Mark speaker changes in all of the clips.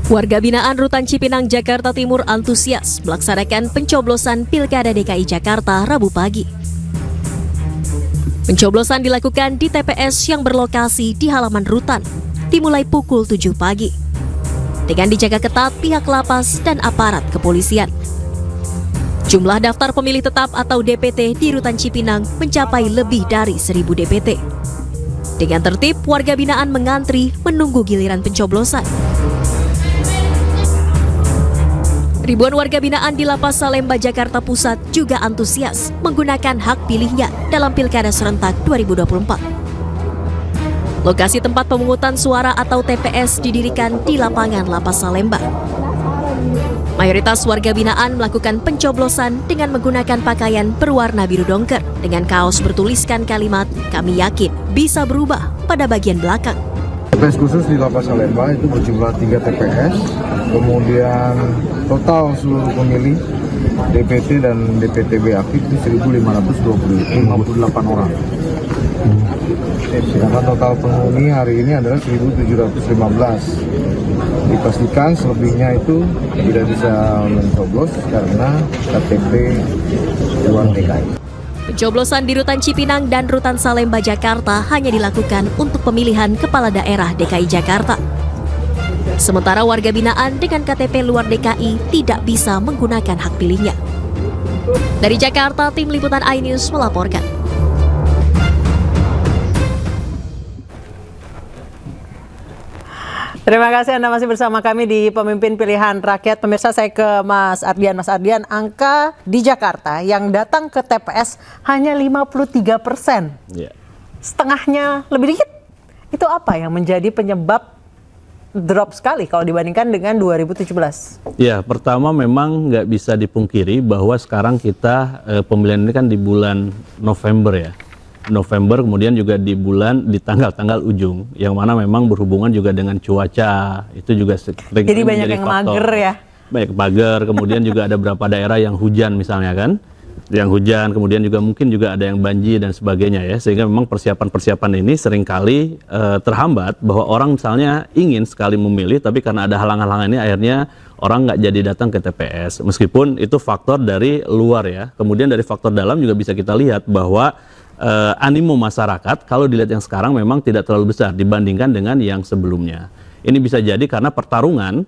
Speaker 1: Warga binaan Rutan Cipinang, Jakarta Timur antusias melaksanakan pencoblosan Pilkada DKI Jakarta Rabu pagi. Pencoblosan dilakukan di TPS yang berlokasi di halaman rutan, dimulai pukul 7 pagi. Dengan dijaga ketat pihak lapas dan aparat kepolisian. Jumlah daftar pemilih tetap atau DPT di Rutan Cipinang mencapai lebih dari 1.000 DPT. Dengan tertib, warga binaan mengantri menunggu giliran pencoblosan. Ribuan warga binaan di Lapas Salemba, Jakarta Pusat juga antusias menggunakan hak pilihnya dalam Pilkada serentak 2024. Lokasi tempat pemungutan suara atau TPS didirikan di lapangan Lapas Salemba. Mayoritas warga binaan melakukan pencoblosan dengan menggunakan pakaian berwarna biru dongker dengan kaos bertuliskan kalimat "Kami yakin bisa berubah" pada bagian belakang.
Speaker 2: TPS khusus di Lapas Salemba itu berjumlah 3 TPS, kemudian total seluruh pemilih DPT dan DPTB aktif itu 1.558 orang. Sedangkan total penghuni hari ini adalah 1.715. Dipastikan selebihnya itu tidak bisa mencoblos karena KTP luar DKI.
Speaker 1: Pencoblosan di Rutan Cipinang dan Rutan Salemba, Jakarta hanya dilakukan untuk pemilihan kepala daerah DKI Jakarta. Sementara warga binaan dengan KTP luar DKI tidak bisa menggunakan hak pilihnya. Dari Jakarta, tim liputan iNews melaporkan.
Speaker 3: Terima kasih Anda masih bersama kami di Pemimpin Pilihan Rakyat. Pemirsa, saya ke Mas Ardian. Mas Ardian, angka di Jakarta yang datang ke TPS hanya 53%. Setengahnya lebih dikit. Itu apa yang menjadi penyebab drop sekali kalau dibandingkan dengan 2017?
Speaker 4: Ya, pertama memang nggak bisa dipungkiri bahwa sekarang kita pemilihan ini kan di bulan November ya. November, kemudian juga di tanggal-tanggal ujung, yang mana memang berhubungan juga dengan cuaca, itu juga sering
Speaker 3: jadi banyak yang mager ya?
Speaker 4: Banyak mager, kemudian juga ada beberapa daerah yang hujan misalnya kan, yang hujan, kemudian juga mungkin juga ada yang banjir dan sebagainya ya, sehingga memang persiapan-persiapan ini seringkali terhambat, bahwa orang misalnya ingin sekali memilih, tapi karena ada halang-halangan ini akhirnya orang nggak jadi datang ke TPS, meskipun itu faktor dari luar ya. Kemudian dari faktor dalam juga bisa kita lihat bahwa animo masyarakat kalau dilihat yang sekarang memang tidak terlalu besar dibandingkan dengan yang sebelumnya. Ini bisa jadi karena pertarungan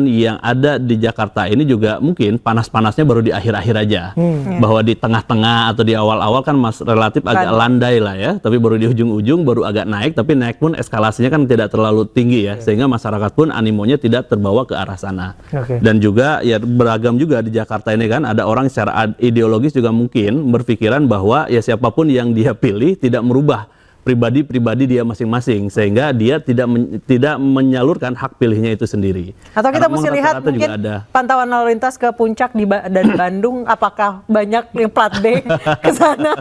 Speaker 4: yang ada di Jakarta ini juga mungkin panas-panasnya baru di akhir-akhir aja. Bahwa di tengah-tengah atau di awal-awal kan relatif agak landai lah ya, tapi baru di ujung-ujung baru agak naik, tapi naik pun eskalasinya kan tidak terlalu tinggi ya, sehingga masyarakat pun animonya tidak terbawa ke arah sana. Dan juga ya beragam juga di Jakarta ini kan, ada orang secara ideologis juga mungkin berpikiran bahwa ya siapapun yang dia pilih tidak merubah pribadi dia masing-masing, sehingga dia tidak menyalurkan hak pilihnya itu sendiri.
Speaker 3: Atau kita mesti lihat mungkin pantauan lalu lintas ke puncak dari Bandung, apakah banyak yang plat B ke sana?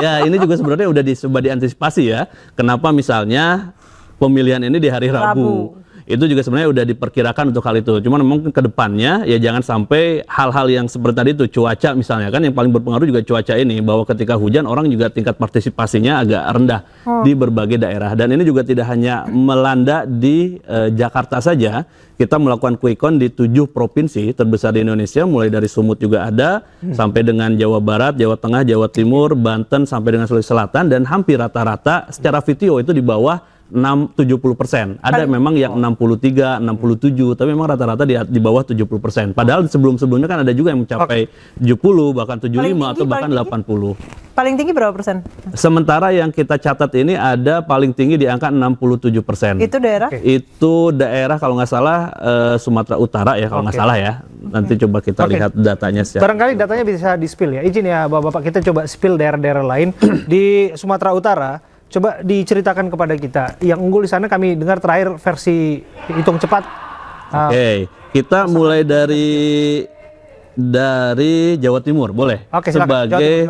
Speaker 4: Ya, ini juga sebenarnya udah diantisipasi ya. Kenapa misalnya pemilihan ini di hari Rabu. Itu juga sebenarnya udah diperkirakan untuk hal itu. Cuman mungkin ke depannya ya jangan sampai hal-hal yang seperti tadi itu, cuaca misalnya kan yang paling berpengaruh juga cuaca ini, bahwa ketika hujan orang juga tingkat partisipasinya agak rendah di berbagai daerah. Dan ini juga tidak hanya melanda di Jakarta saja. Kita melakukan quick count di 7 provinsi terbesar di Indonesia, mulai dari Sumut juga ada, sampai dengan Jawa Barat, Jawa Tengah, Jawa Timur, Banten, sampai dengan Sulawesi Selatan, dan hampir rata-rata secara video itu di bawah 70%. Ada memang yang 63, 67, tapi memang rata-rata di bawah 70%. Padahal sebelum-sebelumnya kan ada juga yang mencapai 70, bahkan 75 atau bahkan 80.
Speaker 3: Paling tinggi berapa persen?
Speaker 4: Sementara yang kita catat ini ada paling tinggi di angka 67%.
Speaker 3: Itu daerah?
Speaker 4: Itu daerah kalau nggak salah Sumatera Utara ya, kalau nggak salah ya. Nanti coba kita lihat datanya secara.
Speaker 5: Barangkali datanya bisa di-spill ya. Izin ya Bapak-Bapak, kita coba spill daerah-daerah lain di Sumatera Utara. Coba diceritakan kepada kita yang unggul di sana. Kami dengar terakhir versi hitung cepat.
Speaker 4: Oke, kita mulai dari Jawa Timur, boleh?
Speaker 5: Oke, silakan.
Speaker 4: Sebagai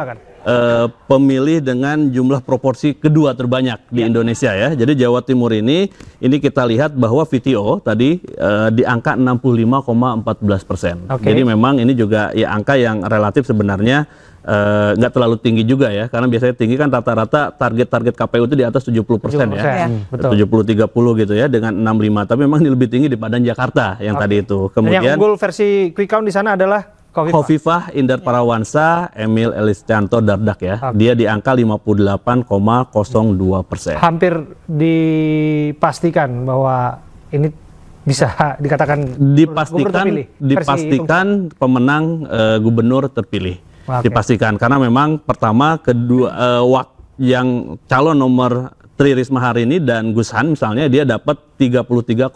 Speaker 4: pemilih dengan jumlah proporsi kedua terbanyak di Indonesia ya. Jadi Jawa Timur ini kita lihat bahwa VTO tadi di angka 65,14%. Jadi memang ini juga ya angka yang relatif sebenarnya nggak terlalu tinggi juga ya, karena biasanya tinggi kan rata-rata target KPU itu di atas 70% ya,
Speaker 5: 70%, betul.
Speaker 4: 70-30 gitu ya, dengan 65, tapi memang ini lebih tinggi daripada Jakarta yang tadi itu.
Speaker 5: Dan yang
Speaker 4: Kemudian
Speaker 5: unggul versi quick count di sana adalah
Speaker 4: Khofifah Indar Parawansa, Emil Elistianto Dardak ya, dia di angka 58,02%.
Speaker 5: hampir dipastikan bahwa ini bisa dikatakan gubernur terpilih, versi
Speaker 4: dipastikan pemenang gubernur terpilih.
Speaker 5: Oke.
Speaker 4: Dipastikan karena memang pertama kedua yang calon nomor Tri Risma hari ini dan Gus Han misalnya dia dapat 33,53%.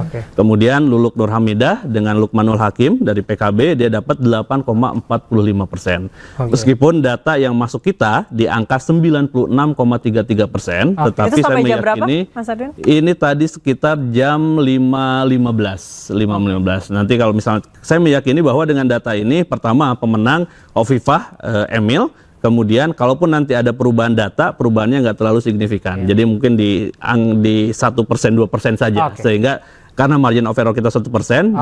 Speaker 5: Oke.
Speaker 4: Kemudian Luluk Nur Hamidah dengan Lukmanul Hakim dari PKB dia dapat 8,45%. Meskipun data yang masuk kita di angka 96,33%, tetapi
Speaker 3: Itu
Speaker 4: saya
Speaker 3: sampai jam berapa,
Speaker 4: meyakini
Speaker 3: Mas Ardian?
Speaker 4: ini tadi sekitar jam 5.15. Nanti kalau misalnya saya meyakini bahwa dengan data ini pertama pemenang Khofifah Emil. Kemudian kalaupun nanti ada perubahan data, perubahannya nggak terlalu signifikan. Jadi mungkin di 1%, 2% saja. Sehingga karena margin of error kita 1%,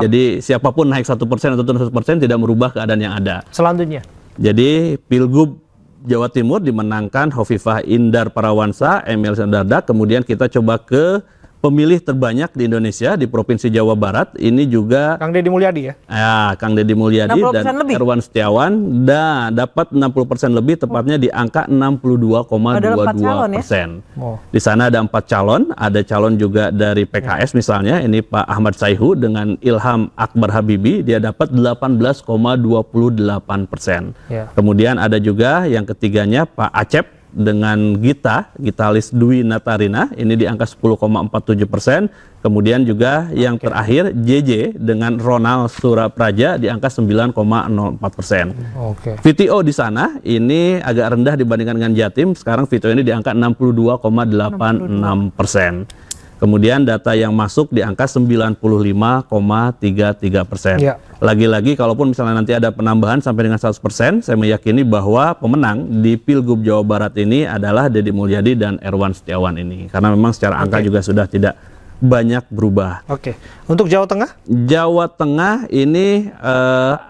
Speaker 4: jadi siapapun naik 1% atau turun 1% tidak merubah keadaan yang ada.
Speaker 5: selanjutnya.
Speaker 4: Jadi Pilgub Jawa Timur dimenangkan Khofifah Indar Parawansa, Emil Dardak. Kemudian kita coba ke pemilih terbanyak di Indonesia di Provinsi Jawa Barat. Ini juga
Speaker 5: Kang Deddy Mulyadi ya.
Speaker 4: ya, Kang Deddy Mulyadi
Speaker 3: 60%
Speaker 4: dan
Speaker 3: lebih.
Speaker 4: Erwan Setiawan dapat 60% lebih, tepatnya di angka 62,22%.
Speaker 5: Oh.
Speaker 4: Di sana ada 4 calon, ada calon juga dari PKS misalnya, ini Pak Ahmad Saihu dengan Ilham Akbar Habibi, dia dapat 18,28%.
Speaker 5: Ya.
Speaker 4: Kemudian ada juga yang ketiganya Pak Acep dengan Gitalis Dwi Natarina, ini di angka 10,47%. Kemudian juga yang terakhir JJ dengan Ronald Surapraja di angka 9,04%.
Speaker 5: Oke.
Speaker 4: VTO di sana ini agak rendah dibandingkan dengan Jatim. Sekarang VTO ini di angka 62,86%. Kemudian data yang masuk di angka 95,33%.
Speaker 5: Ya.
Speaker 4: Lagi-lagi kalaupun misalnya nanti ada penambahan sampai dengan 100%, saya meyakini bahwa pemenang di Pilgub Jawa Barat ini adalah Deddy Mulyadi dan Erwan Setiawan ini. Karena memang secara angka juga sudah tidak banyak berubah.
Speaker 5: Oke. Untuk Jawa Tengah?
Speaker 4: Jawa Tengah ini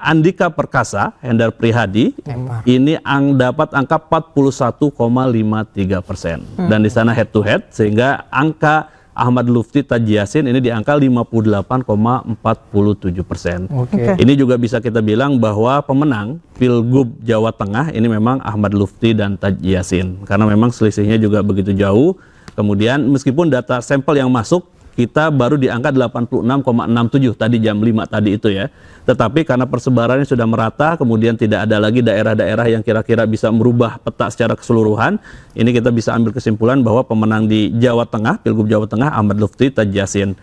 Speaker 4: Andika Perkasa, Hendar Prihadi, ini dapat angka 41,53%. Dan di sana head to head, sehingga angka Ahmad Lufti Tajiasin ini di angka 58,47%.
Speaker 5: Oke.
Speaker 4: Ini juga bisa kita bilang bahwa pemenang Pilgub Jawa Tengah ini memang Ahmad Lufti dan Tajiasin. Karena memang selisihnya juga begitu jauh. Kemudian meskipun data sampel yang masuk kita baru di angka 86,67 tadi jam 5 tadi itu ya. Tetapi karena persebarannya sudah merata, kemudian tidak ada lagi daerah-daerah yang kira-kira bisa merubah peta secara keseluruhan, ini kita bisa ambil kesimpulan bahwa pemenang di Jawa Tengah, Pilgub Jawa Tengah, Ahmad Lufti Tajiasin.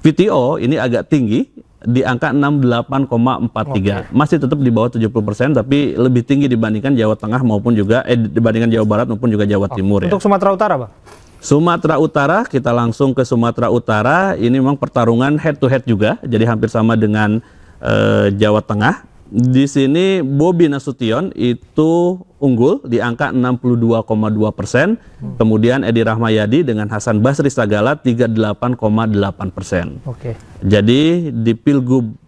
Speaker 4: VTO ini agak tinggi, di angka 68,43. Masih tetap di bawah 70%, tapi lebih tinggi dibandingkan Jawa Tengah maupun juga dibandingkan Jawa Barat maupun juga Jawa Timur ya.
Speaker 5: Untuk Sumatera Utara, Bang?
Speaker 4: Sumatera Utara, kita langsung ke Sumatera Utara. Ini memang pertarungan head to head juga, jadi hampir sama dengan Jawa Tengah. Di sini Bobi Nasution itu unggul di angka 62,2%. Kemudian Edi Rahmayadi dengan Hasan Basri Sagala 38,8%.
Speaker 5: Oke.
Speaker 4: Jadi di Pilgub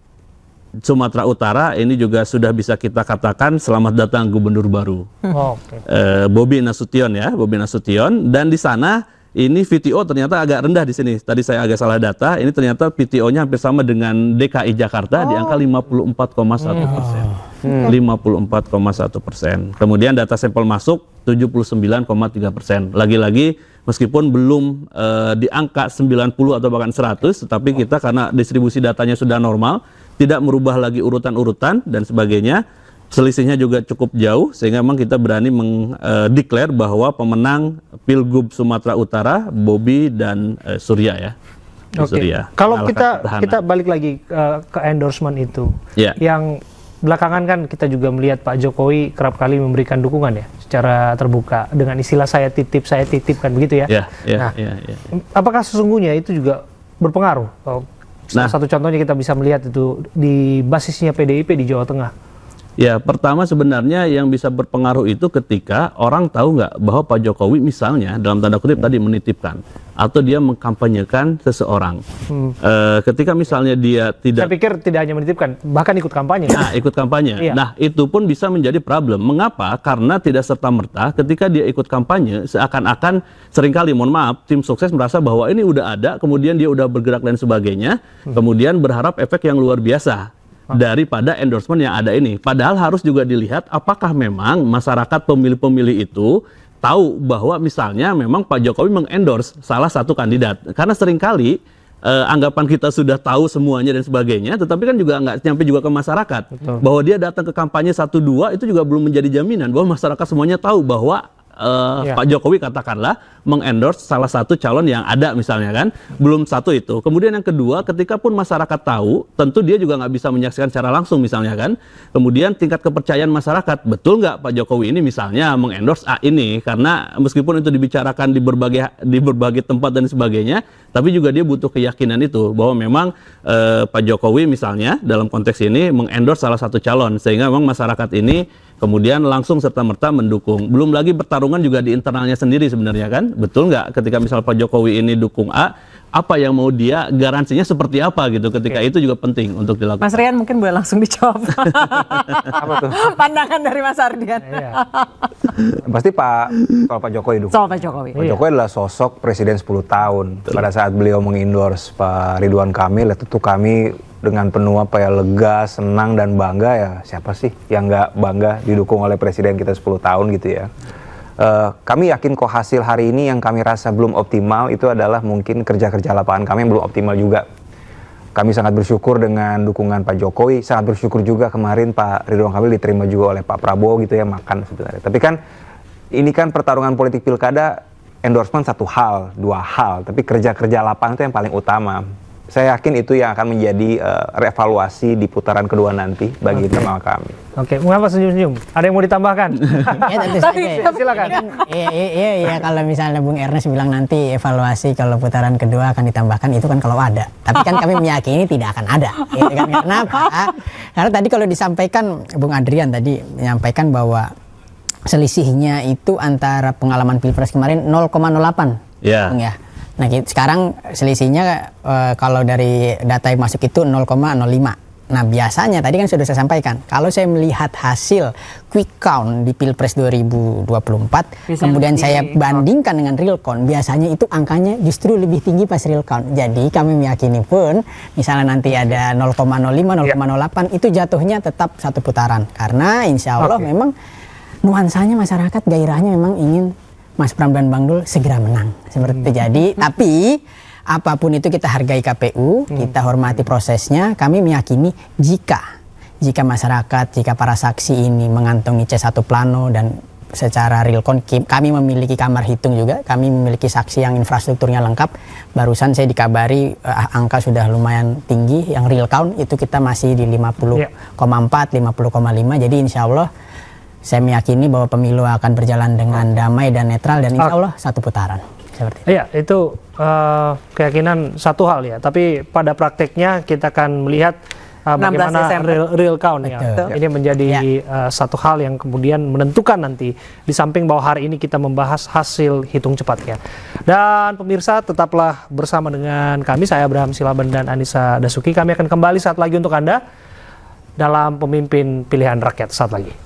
Speaker 4: Sumatera Utara ini juga sudah bisa kita katakan selamat datang gubernur baru.
Speaker 5: Oke.
Speaker 4: Bobi Nasution ya, Bobi Nasution. Dan di sana ini VTO ternyata agak rendah di sini. Tadi saya agak salah data. Ini ternyata VTO-nya hampir sama dengan DKI Jakarta di angka 54,1%. 54,1%. Kemudian data sampel masuk 79,3%. Lagi-lagi meskipun belum di angka 90 atau bahkan 100, tetapi kita karena distribusi datanya sudah normal, tidak merubah lagi urutan-urutan dan sebagainya, selisihnya juga cukup jauh, sehingga memang kita berani mendeklar bahwa pemenang Pilgub Sumatera Utara Bobi dan Surya ya.
Speaker 5: Oke.
Speaker 4: Surya.
Speaker 5: Kalau
Speaker 4: Mengalahkan
Speaker 5: kita balik lagi ke endorsement itu,
Speaker 4: Ya.
Speaker 5: yang belakangan kan kita juga melihat Pak Jokowi kerap kali memberikan dukungan ya secara terbuka dengan istilah saya titip kan begitu ya.
Speaker 4: Ya, ya,
Speaker 5: Nah,
Speaker 4: ya, ya.
Speaker 5: apakah sesungguhnya itu juga berpengaruh? Salah satu contohnya kita bisa melihat itu di basisnya PDIP di Jawa Tengah.
Speaker 4: Ya, pertama sebenarnya yang bisa berpengaruh itu ketika orang tahu nggak bahwa Pak Jokowi misalnya dalam tanda kutip tadi menitipkan atau dia mengkampanyekan seseorang. Ketika misalnya dia
Speaker 5: Saya
Speaker 4: tidak
Speaker 5: pikir tidak hanya menitipkan, bahkan ikut kampanye.
Speaker 4: ikut kampanye.
Speaker 5: Iya.
Speaker 4: Nah, itu pun bisa menjadi problem. Mengapa? Karena tidak serta-merta ketika dia ikut kampanye seakan-akan seringkali, mohon maaf, tim sukses merasa bahwa ini udah ada, kemudian dia udah bergerak dan sebagainya, kemudian berharap efek yang luar biasa daripada endorsement yang ada ini. Padahal harus juga dilihat apakah memang masyarakat pemilih-pemilih itu tahu bahwa misalnya memang Pak Jokowi mengendorse salah satu kandidat. Karena seringkali anggapan kita sudah tahu semuanya dan sebagainya, tetapi kan juga nggak nyampe juga ke masyarakat.
Speaker 5: Betul.
Speaker 4: Bahwa dia datang ke kampanye 1-2 itu juga belum menjadi jaminan bahwa masyarakat semuanya tahu bahwa Pak Jokowi katakanlah mengendorse salah satu calon yang ada misalnya kan. Belum satu itu. Kemudian yang kedua, ketika pun masyarakat tahu, tentu dia juga nggak bisa menyaksikan secara langsung misalnya kan. Kemudian tingkat kepercayaan masyarakat, betul nggak Pak Jokowi ini misalnya mengendorse A ini, karena meskipun itu dibicarakan di berbagai tempat dan sebagainya, tapi juga dia butuh keyakinan itu bahwa memang Pak Jokowi misalnya dalam konteks ini mengendorse salah satu calon, sehingga memang masyarakat ini kemudian langsung serta-merta mendukung. Belum lagi pertarungan juga di internalnya sendiri sebenarnya kan. Betul nggak ketika misal Pak Jokowi ini dukung A, apa yang mau dia, garansinya seperti apa gitu. Ketika itu juga penting untuk dilakukan.
Speaker 3: Mas Rian mungkin boleh langsung dijawab.
Speaker 6: Apa tuh?
Speaker 3: Pandangan dari Mas Ardian.
Speaker 6: Pasti soal Pak Jokowi dulu.
Speaker 3: Soal Pak Jokowi.
Speaker 6: Pak Jokowi adalah sosok presiden 10 tahun. Pada saat beliau mengendorse Pak Ridwan Kamil, tentu kami dengan penuh lega, senang dan bangga ya. Siapa sih yang nggak bangga didukung oleh presiden kita 10 tahun gitu ya. Kami yakin kok hasil hari ini yang kami rasa belum optimal itu adalah mungkin kerja-kerja lapangan kami yang belum optimal juga. Kami sangat bersyukur dengan dukungan Pak Jokowi, sangat bersyukur juga kemarin Pak Ridwan Kamil diterima juga oleh Pak Prabowo gitu ya, makan sebenarnya. Tapi kan ini kan pertarungan politik pilkada, endorsement satu hal, dua hal, tapi kerja-kerja lapangan itu yang paling utama. Saya yakin itu yang akan menjadi reevaluasi di putaran kedua nanti bagi internal kami.
Speaker 5: Oke, mengapa senyum-senyum? Ada yang mau ditambahkan?
Speaker 7: Ya tentu saja.
Speaker 5: Silakan.
Speaker 7: Iya, kalau misalnya Bung Ernest bilang nanti evaluasi kalau putaran kedua akan ditambahkan, itu kan kalau ada. Tapi kan kami meyakini tidak akan ada. Ya, kan? Kenapa? Karena tadi kalau disampaikan, Bung Adrian tadi menyampaikan bahwa selisihnya itu antara pengalaman Pilpres kemarin 0,08.
Speaker 4: Ya.
Speaker 7: Bung, ya. Nah, sekarang selisihnya kalau dari data yang masuk itu 0,05. Nah, biasanya tadi kan sudah saya sampaikan, kalau saya melihat hasil quick count di Pilpres 2024, kemudian saya bandingkan dengan real count, biasanya itu angkanya justru lebih tinggi pas real count. Jadi kami meyakini pun, misalnya nanti ada 0,05, 0,08, itu jatuhnya tetap satu putaran. Karena insya Allah memang nuansanya masyarakat, gairahnya memang ingin Mas Pram dan Bang Dul segera menang. Seperti itu. Jadi, tapi apapun itu kita hargai KPU, kita hormati prosesnya. Kami meyakini jika masyarakat, jika para saksi ini mengantongi C1 plano dan secara real count, kami memiliki kamar hitung juga, kami memiliki saksi yang infrastrukturnya lengkap. Barusan saya dikabari angka sudah lumayan tinggi, yang real count itu kita masih di 50,4, 50,5. Jadi insya Allah saya meyakini bahwa pemilu akan berjalan dengan damai dan netral dan insya Allah satu putaran. Seperti itu.
Speaker 5: Iya, itu keyakinan satu hal ya. Tapi pada prakteknya kita akan melihat bagaimana real count ya. Ini menjadi satu hal yang kemudian menentukan nanti. Di samping bahwa hari ini kita membahas hasil hitung cepatnya. Dan pemirsa tetaplah bersama dengan kami. Saya Abraham Silaban dan Anissa Dasuki. Kami akan kembali saat lagi untuk Anda dalam Pemimpin Pilihan Rakyat saat lagi.